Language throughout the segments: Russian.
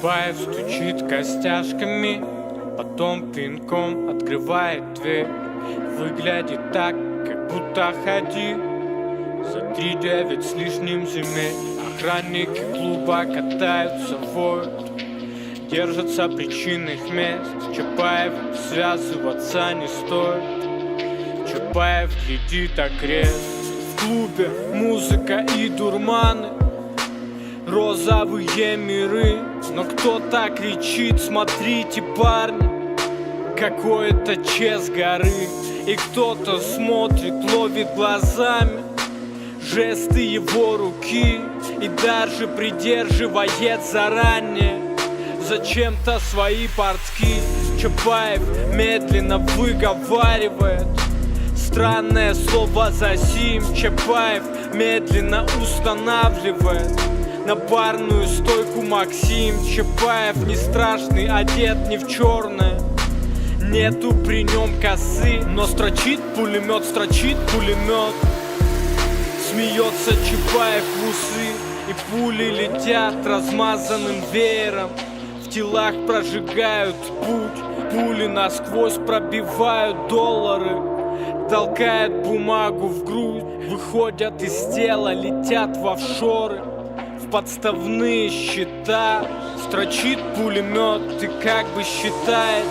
Чапаев стучит костяшками, потом пинком открывает дверь. Выглядит так, как будто ходил за 3-9 с лишним земель. Охранники клуба катаются, воют, держатся причинных мест. Чапаевым связываться не стоит. Чапаев глядит окрест. В клубе музыка и дурманы, розовые миры. Но кто-то кричит: смотрите, парни, какой-то чес горы. И кто-то смотрит, ловит глазами жесты его руки и даже придерживает заранее зачем-то свои портки. Чапаев медленно выговаривает странное слово «засим». Чапаев медленно устанавливает на барную стойку Максим. Чапаев не страшный, одет не в черное, нету при нем косы, но строчит пулемет, строчит пулемет. Смеется Чапаев в усы, и пули летят размазанным веером. В телах прожигают путь, пули насквозь пробивают доллары. Толкает бумагу в грудь, выходят из тела, летят в офшоры, в подставные счета. Строчит пулемет и как бы считает,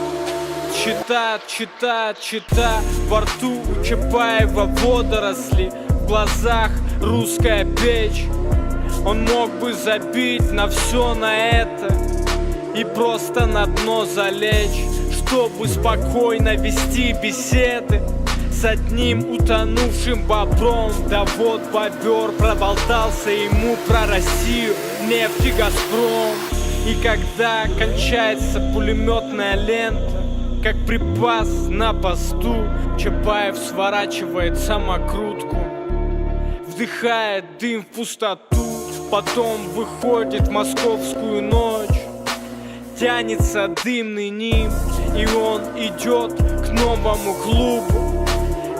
читает. Во рту у Чапаева водоросли, в глазах русская печь. Он мог бы забить на все на это и просто на дно залечь, чтобы спокойно вести беседы с одним утонувшим бобром. Да вот бобер проболтался ему про Россию, нефть и Газпром. И когда кончается пулеметная лента, как припас на посту, Чапаев сворачивает самокрутку, вдыхает дым в пустоту. Потом выходит в московскую ночь, тянется дымный нимб, и он идет к новому клубу,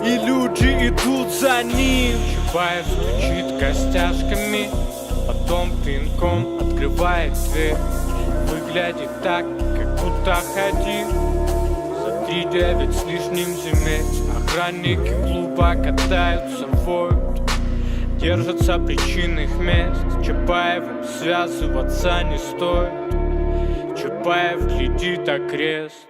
и люди идут за ним. Чапаев стучит костяшками, потом пинком открывает дверь. Выглядит так, как будто ходил за 3-9 с лишним земель. Охранники клуба катаются, воют, держатся причинных мест. Чапаевым связываться не стоит. Чапаев глядит окрест.